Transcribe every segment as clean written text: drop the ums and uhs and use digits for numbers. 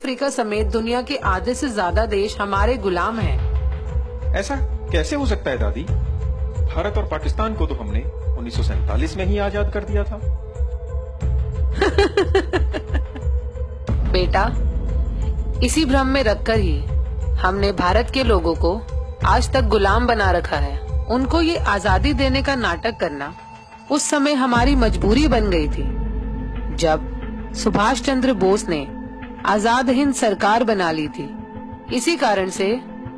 Africa समेत दुनिया के आधे से ज्यादा देश हमारे गुलाम हैं। ऐसा कैसे हो सकता है दादी? भारत और पाकिस्तान को तो हमने 1947 में ही आजाद कर दिया था। बेटा, इसी भ्रम में रखकर ही हमने भारत के लोगों को आज तक गुलाम बना रखा है। उनको ये आजादी देने का नाटक करना उस समय हमारी मजबूरी बन गई थी, जब सुभाष चंद्र बोस ने आजाद हिंद सरकार बना ली थी। इसी कारण से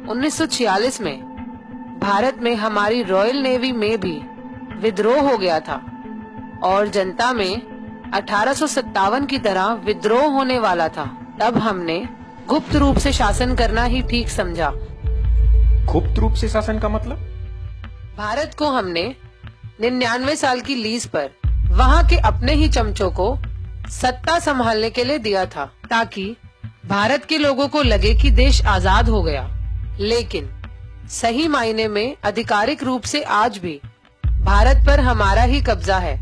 1946 में भारत में हमारी रॉयल नेवी में भी विद्रोह हो गया था और जनता में 1857 की तरह विद्रोह होने वाला था। तब हमने गुप्त रूप से शासन करना ही ठीक समझा। गुप्त रूप से शासन का मतलब? भारत को हमने 99 साल की लीज पर वहाँ के अपने ही चमचों को सत्ता संभालने के लिए दिया था, ताकि भारत के लोगों को लगे कि देश आजाद हो गया। लेकिन सही मायने में आधिकारिक रूप से आज भी भारत पर हमारा ही कब्जा है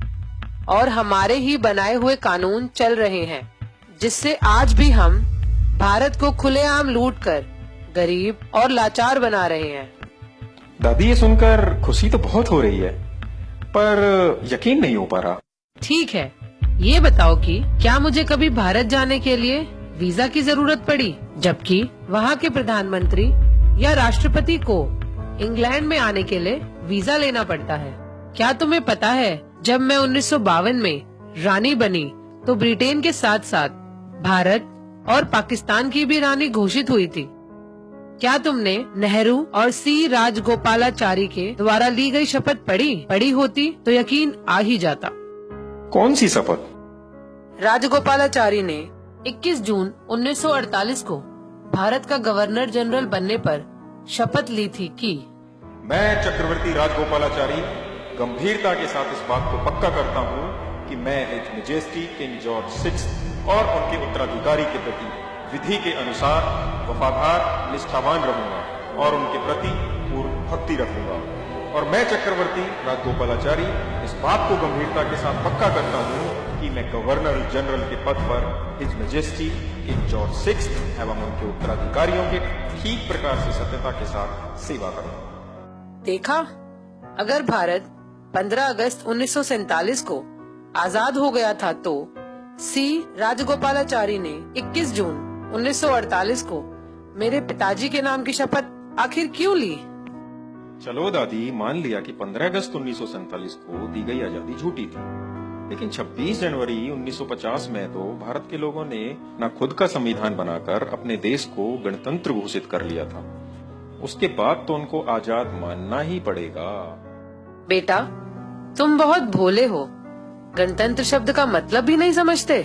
और हमारे ही बनाए हुए कानून चल रहे हैं, जिससे आज भी हम भारत को खुलेआम लूटकर गरीब और लाचार बना रहे हैं। दादी, ये सुनकर खुशी तो बहुत हो रही है, पर यकीन नहीं हो पा रहा। ठीक है, ये बताओ कि क्या मुझे कभी भारत जाने के लिए वीजा की जरूरत पड़ी, जबकि वहाँ के प्रधानमंत्री या राष्ट्रपति को इंग्लैंड में आने के लिए वीजा लेना पड़ता है? क्या तुम्हें पता है, जब मैं 1952 में रानी बनी तो ब्रिटेन के साथ साथ भारत और पाकिस्तान की भी रानी घोषित हुई थी। क्या तुमने नेहरू और सी राजगोपालाचारी के द्वारा ली गई शपथ पढ़ी होती तो यकीन आ ही जाता। कौन सी शपथ? राजगोपालाचारी ने 21 जून 1948 को भारत का गवर्नर जनरल बनने पर शपथ ली थी कि मैं चक्रवर्ती राजगोपालाचारी गंभीरता के साथ इस बात को पक्का करता हूँ कि मैं हिज मैजेस्टी किंग जॉर्ज 6 और उनके उत्तराधिकारी के प्रति विधि के अनुसार वफादार निष्ठावान रहूंगा और उनके प्रति पूर्ण भक्ति रखूंगा। और मैं चक्रवर्ती राजगोपालाचारी इस बात को गंभीरता के साथ पक्का करता हूँ कि मैं गवर्नर जनरल के पद पर हिज मैजेस्टी किंग जॉर्ज 6 एवं उनके उत्तराधिकारियों के ठीक प्रकार से सत्यता के साथ सेवा करूंगा। देखा, अगर भारत 15 अगस्त 1947 को आजाद हो गया था तो सी राजगोपालाचारी ने 21 जून 1948 को मेरे पिताजी के नाम की शपथ आखिर क्यों ली? चलो दादी, मान लिया कि 15 अगस्त 1947 को दी गई आजादी झूठी थी, लेकिन 26 जनवरी 1950 में तो भारत के लोगों ने ना खुद का संविधान बनाकर अपने देश को गणतंत्र घोषित कर लिया था। उसके बाद तो उनको आजाद मानना ही पड़ेगा। बेटा, तुम बहुत भोले हो। गणतंत्र शब्द का मतलब भी नहीं समझते।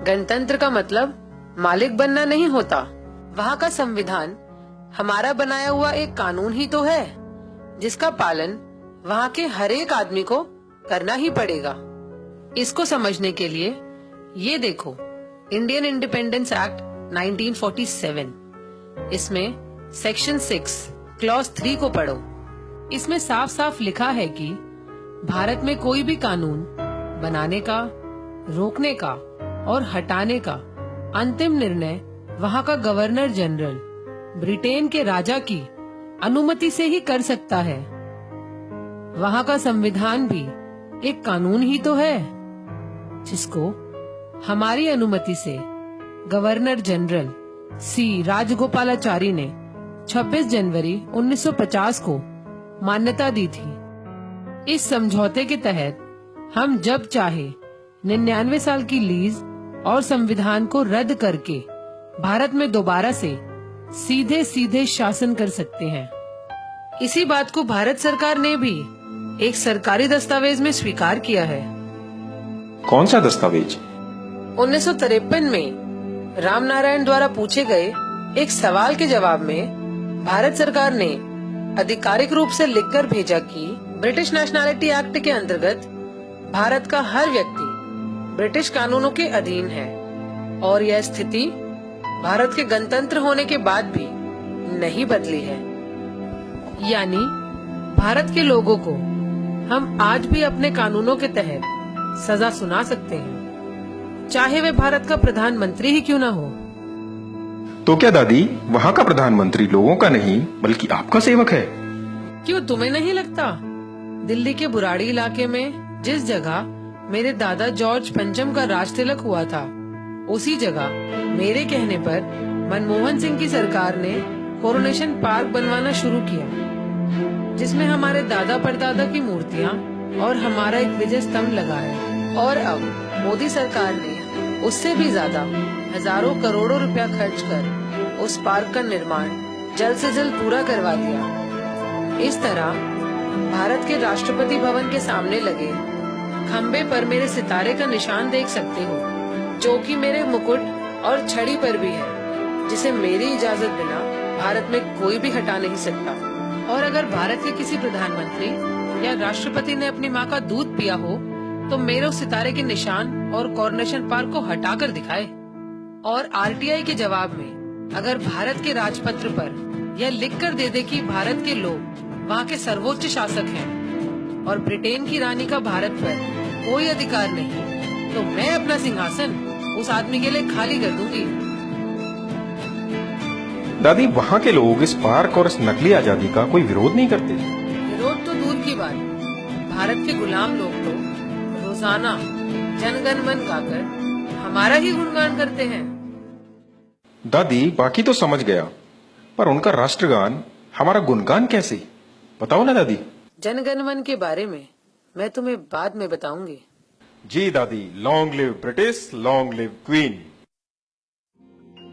गणतंत्र का मतलब मालिक बनना नहीं होता। वहाँ का संविधान हमारा बनाया हुआ एक कानून ही तो है, जिसका पालन वहाँ के हर एक आदमी को करना ही पड़ेगा। इसको समझने के लिए ये देखो, इंडियन इंडिपेंडेंस एक्ट 1947, इसमें सेक्शन 6 क्लॉज 3 को पढ़ो। इसमें साफ साफ लिखा है कि भारत में कोई भी कानून बनाने का, रोकने का और हटाने का अंतिम निर्णय वहाँ का गवर्नर जनरल ब्रिटेन के राजा की अनुमति से ही कर सकता है। वहाँ का संविधान भी एक कानून ही तो है, जिसको हमारी अनुमति से गवर्नर जनरल सी राजगोपालाचारी ने 26 जनवरी 1950 को मान्यता दी थी। इस समझौते के तहत हम जब चाहे 99 साल की लीज और संविधान को रद्द करके भारत में दोबारा से सीधे सीधे शासन कर सकते हैं। इसी बात को भारत सरकार ने भी एक सरकारी दस्तावेज में स्वीकार किया है। कौन सा दस्तावेज? 1953 में रामनारायण द्वारा पूछे गए एक सवाल के जवाब में भारत सरकार ने आधिकारिक रूप से लिखकर भेजा कि ब्रिटिश नेशनैलिटी एक्ट के अंतर्गत भारत का हर व्यक्ति ब्रिटिश कानूनों के अधीन है और यह स्थिति भारत के गणतंत्र होने के बाद भी नहीं बदली है। यानी भारत के लोगों को हम आज भी अपने कानूनों के तहत सजा सुना सकते हैं, चाहे वे भारत का प्रधानमंत्री ही क्यों न हो। तो क्या दादी, वहाँ का प्रधानमंत्री लोगों का नहीं बल्कि आपका सेवक है? क्यों तुम्हें नहीं लगता? दिल्ली के बुराड़ी इलाके में जिस जगह मेरे दादा जॉर्ज पंचम का राज तिलक हुआ था, उसी जगह मेरे कहने पर मनमोहन सिंह की सरकार ने कोरोनेशन पार्क बनवाना शुरू किया, जिसमें हमारे दादा परदादा की मूर्तियां और हमारा एक विजय स्तंभ लगा है। और अब मोदी सरकार ने उससे भी ज्यादा हजारों करोड़ों रुपया खर्च कर उस पार्क का निर्माण जल्द से जल्द पूरा करवा दिया। इस तरह भारत के राष्ट्रपति भवन के सामने लगे खम्बे पर मेरे सितारे का निशान देख सकते हो, जो कि मेरे मुकुट और छड़ी पर भी है, जिसे मेरी इजाजत बिना भारत में कोई भी हटा नहीं सकता। और अगर भारत के किसी प्रधानमंत्री या राष्ट्रपति ने अपनी माँ का दूध पिया हो तो मेरे उस सितारे के निशान और कोरोनेशन पार्क को हटाकर दिखाए। और आरटीआई के जवाब में अगर भारत के राजपत्र पर यह लिख कर दे कि भारत के लोग वहाँ के सर्वोच्च शासक हैं और ब्रिटेन की रानी का भारत पर कोई अधिकार नहीं, तो मैं अपना सिंहासन उस आदमी के लिए खाली कर दूंगी। दादी, वहाँ के लोग इस पार्क और इस नकली आजादी का कोई विरोध नहीं करते? विरोध तो दूर की बात, भारत के गुलाम लोग तो रोजाना जनगण मन गाकर हमारा ही गुणगान करते हैं। दादी, बाकी तो समझ गया, पर उनका राष्ट्रगान हमारा गुणगान कैसे? बताओ ना दादी। जनगण मन के बारे में मैं तुम्हें बाद में बताऊंगी। जी दादी, long live British, long live queen.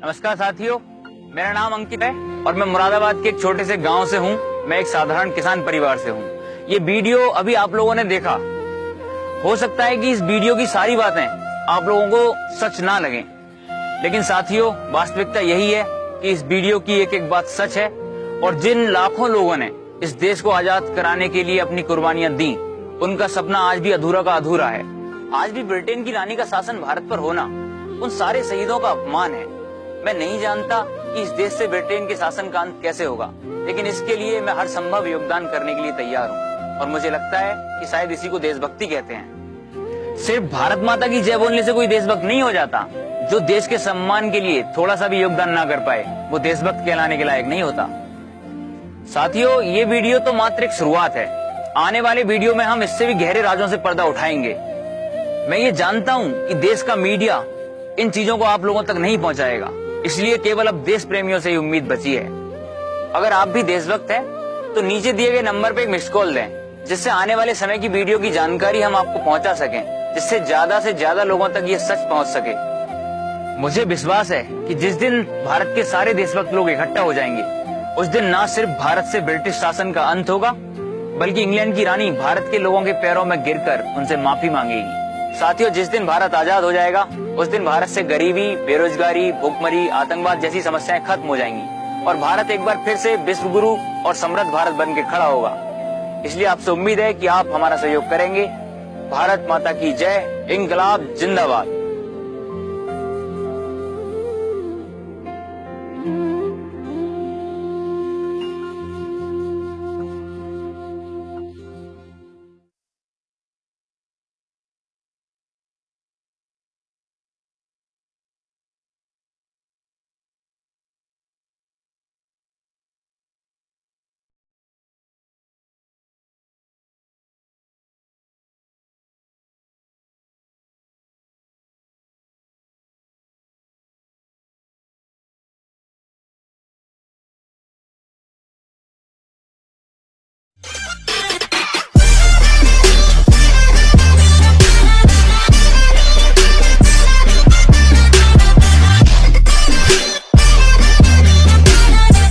नमस्कार साथियों, मेरा नाम अंकित है और मैं मुरादाबाद के एक छोटे से गांव से हूं। मैं एक साधारण किसान परिवार से हूं। ये वीडियो अभी आप लोगों ने देखा, हो सकता है कि इस वीडियो की सारी बातें आप लोगों को सच ना लगें, लेकिन साथियों वास्तविकता यही है कि इस वीडियो की एक एक बात सच है। और जिन लाखों लोगों ने इस देश को आजाद कराने के लिए अपनी कुर्बानियां दी, उनका सपना आज भी अधूरा का अधूरा है। आज भी ब्रिटेन की रानी का शासन भारत पर होना उन सारे शहीदों का अपमान है। मैं नहीं जानता कि इस देश से ब्रिटेन के शासन का अंत कैसे होगा, लेकिन इसके लिए मैं हर संभव योगदान करने के लिए तैयार हूँ। और मुझे लगता है कि शायद इसी को देशभक्ति कहते हैं। सिर्फ भारत माता की जय बोलने से कोई देशभक्त नहीं हो जाता। जो देश के सम्मान के लिए थोड़ा सा भी योगदान ना कर पाए, वो देशभक्त कहलाने के लायक नहीं होता। साथियों, ये वीडियो तो मात्र एक शुरुआत है। आने वाले वीडियो में हम इससे भी गहरे राजों से पर्दा उठाएंगे। मैं ये जानता हूँ कि देश का मीडिया इन चीजों को आप लोगों तक नहीं पहुँचाएगा, इसलिए केवल अब देश प्रेमियों से ही उम्मीद बची है। अगर आप भी देशभक्त हैं, तो नीचे दिए गए नंबर पे एक मिस्ड कॉल दें, जिससे आने वाले समय की वीडियो की जानकारी हम आपको पहुंचा सकें, जिससे ज्यादा लोगों तक ये सच पहुंच सके। मुझे विश्वास है कि जिस दिन भारत के सारे देशभक्त लोग इकट्ठा हो जाएंगे, उस दिन न सिर्फ भारत से ब्रिटिश शासन का अंत होगा, बल्कि इंग्लैंड की रानी भारत के लोगों के पैरों में गिरकर उनसे माफी मांगेगी। साथियों, जिस दिन भारत आजाद हो जाएगा, उस दिन भारत से गरीबी, बेरोजगारी, भूखमरी, आतंकवाद जैसी समस्याएं खत्म हो जाएंगी और भारत एक बार फिर से विश्व गुरु और समृद्ध भारत बन के खड़ा होगा। इसलिए आपसे उम्मीद है कि आप हमारा सहयोग करेंगे। भारत माता की जय, इंकलाब जिंदाबाद।